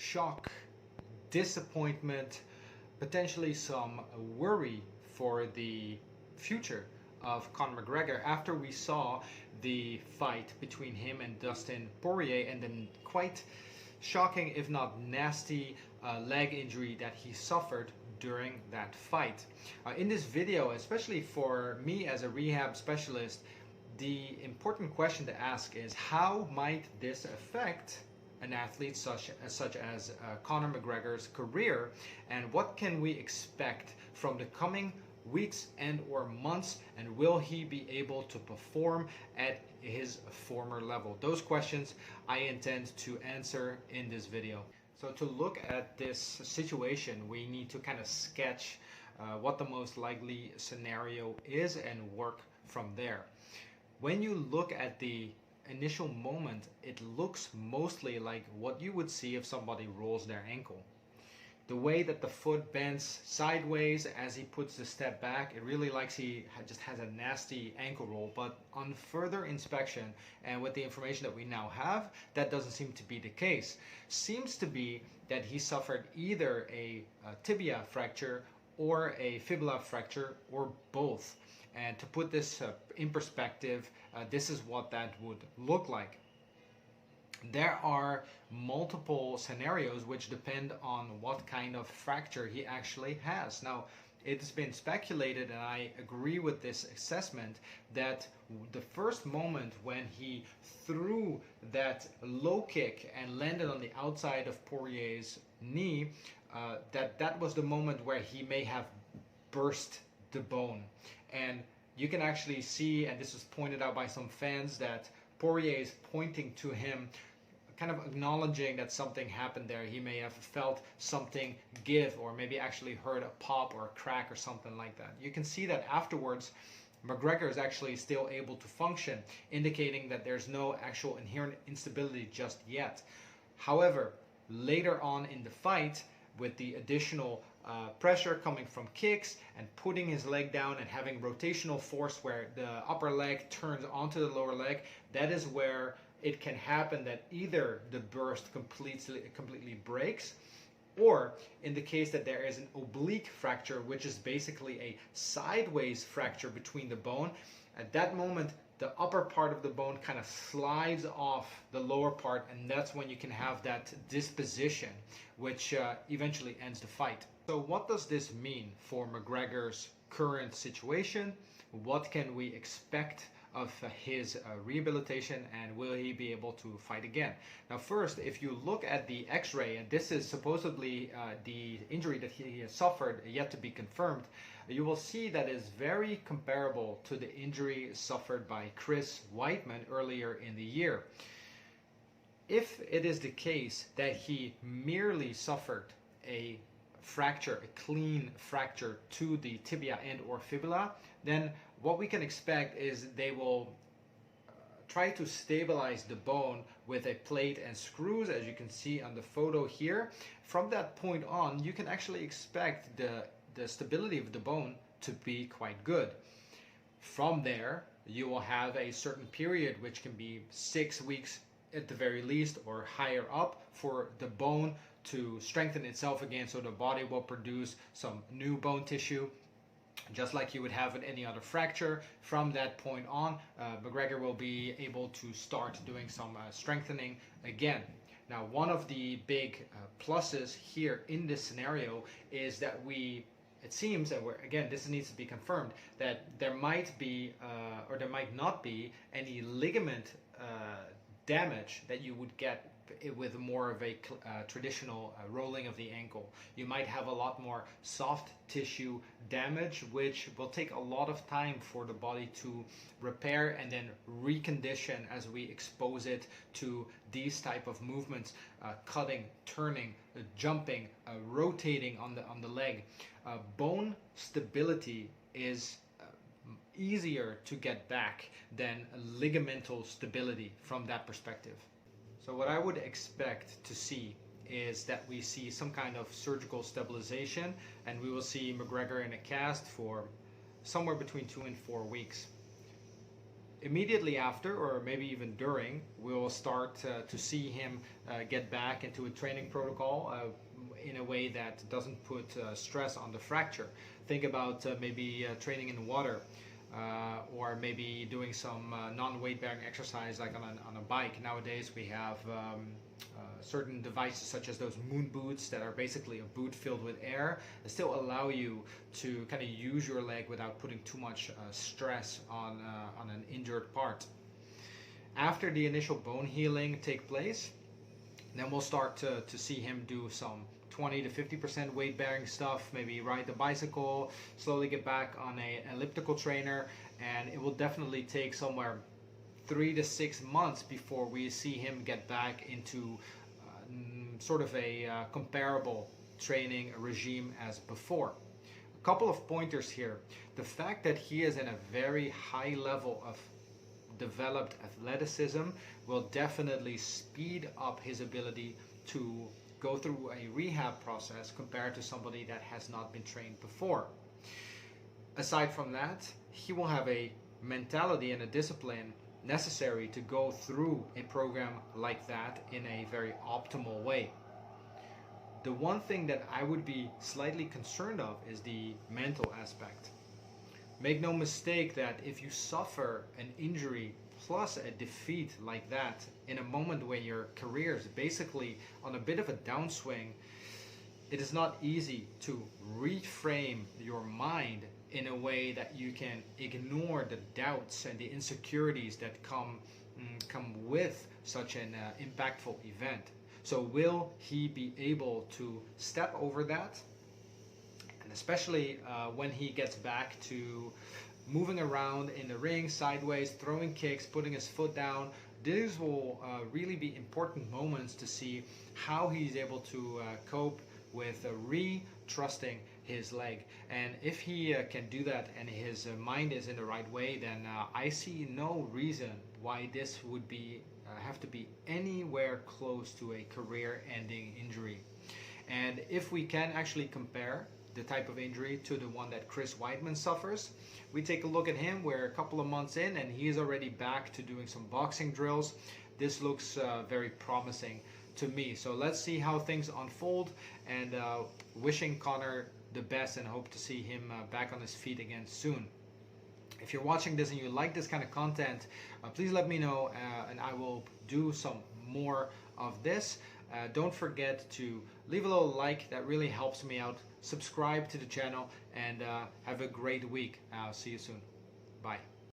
shock, disappointment, potentially some worry for the future of Conor McGregor after we saw the fight between him and Dustin Poirier, and then quite shocking, if not nasty, leg injury that he suffered during that fight. In this video, especially for me as a rehab specialist, the important question to ask is, how might this affect an athlete such as Conor McGregor's career, and what can we expect from the coming weeks and or months, and will he be able to perform at his former level? Those questions I intend to answer in this video. So to look at this situation, we need to kind of sketch what the most likely scenario is and work from there. When you look at the initial moment, it looks mostly like what you would see if somebody rolls their ankle. The way that the foot bends sideways as he puts the step back, it really likes he just has a nasty ankle roll. But on further inspection and with the information that we now have, that doesn't seem to be the case. Seems to be that he suffered either a tibia fracture or a fibula fracture, or both. And to put this in perspective, this is what that would look like. There are multiple scenarios which depend on what kind of fracture he actually has. Now, it's been speculated, and I agree with this assessment, that the first moment when he threw that low kick and landed on the outside of Poirier's knee, that was the moment where he may have burst the bone. And you can actually see, and this was pointed out by some fans, that Poirier is pointing to him, kind of acknowledging that something happened there. He may have felt something give, or maybe actually heard a pop or a crack or something like that. You can see that afterwards McGregor is actually still able to function, indicating that there's no actual inherent instability just yet. However, later on in the fight, with the additional pressure coming from kicks and putting his leg down and having rotational force where the upper leg turns onto the lower leg, that is where it can happen that either the burst completely breaks, or in the case that there is an oblique fracture, which is basically a sideways fracture between the bone, at that moment the upper part of the bone kind of slides off the lower part, and that's when you can have that disposition, which eventually ends the fight. So what does this mean for McGregor's current situation? What can we expect of his rehabilitation, and will he be able to fight again? Now, first, if you look at the X-ray, and this is supposedly the injury that he has suffered, yet to be confirmed, you will see that is very comparable to the injury suffered by Chris Weidman earlier in the year. If it is the case that he merely suffered a fracture, a clean fracture to the tibia and or fibula, then what we can expect is they will try to stabilize the bone with a plate and screws, as you can see on the photo here. From that point on, you can actually expect the stability of the bone to be quite good. From there, you will have a certain period, which can be 6 weeks at the very least, or higher up, for the bone to strengthen itself again, so the body will produce some new bone tissue, just like you would have with any other fracture. From that point on, McGregor will be able to start doing some strengthening again. Now, one of the big pluses here in this scenario is that it seems, and again, this needs to be confirmed, that there might be or there might not be any ligament damage that you would get with more of a traditional rolling of the ankle. You might have a lot more soft tissue damage, which will take a lot of time for the body to repair and then recondition as we expose it to these type of movements, cutting, turning, jumping, rotating on the leg. Bone stability is easier to get back than ligamental stability from that perspective. So what I would expect to see is that we see some kind of surgical stabilization, and we will see McGregor in a cast for somewhere between 2 and 4 weeks. immediately after, or maybe even during, we'll start to see him get back into a training protocol in a way that doesn't put stress on the fracture. Think about maybe training in water, or maybe doing some non-weight bearing exercise like on a bike. Nowadays we have certain devices such as those moon boots that are basically a boot filled with air that still allow you to kind of use your leg without putting too much stress on an injured part. After the initial bone healing take place, then we'll start to see him do some 20 to 50% weight bearing stuff, maybe ride the bicycle, slowly get back on a elliptical trainer, and it will definitely take somewhere 3 to 6 months before we see him get back into sort of a comparable training regime as before. A couple of pointers here. The fact that he is in a very high level of developed athleticism will definitely speed up his ability to go through a rehab process compared to somebody that has not been trained before. Aside from that, he will have a mentality and a discipline necessary to go through a program like that in a very optimal way. The one thing that I would be slightly concerned of is the mental aspect. Make no mistake that if you suffer an injury plus a defeat like that in a moment when your career is basically on a bit of a downswing, it is not easy to reframe your mind in a way that you can ignore the doubts and the insecurities that come with such an impactful event. So will he be able to step over that? And especially when he gets back to moving around in the ring, sideways, throwing kicks, putting his foot down, these will really be important moments to see how he's able to cope with re-trusting his leg. And if he can do that and his mind is in the right way, then I see no reason why this would be have to be anywhere close to a career-ending injury. And if we can actually compare the type of injury to the one that Chris Weidman suffers, we take a look at him. We're a couple of months in and he is already back to doing some boxing drills. This looks very promising to me. So let's see how things unfold, and wishing Conor the best and hope to see him back on his feet again soon. If you're watching this and you like this kind of content, please let me know and I will do some more of this. Don't forget to leave a little like, that really helps me out. Subscribe to the channel, and have a great week. I'll see you soon. Bye.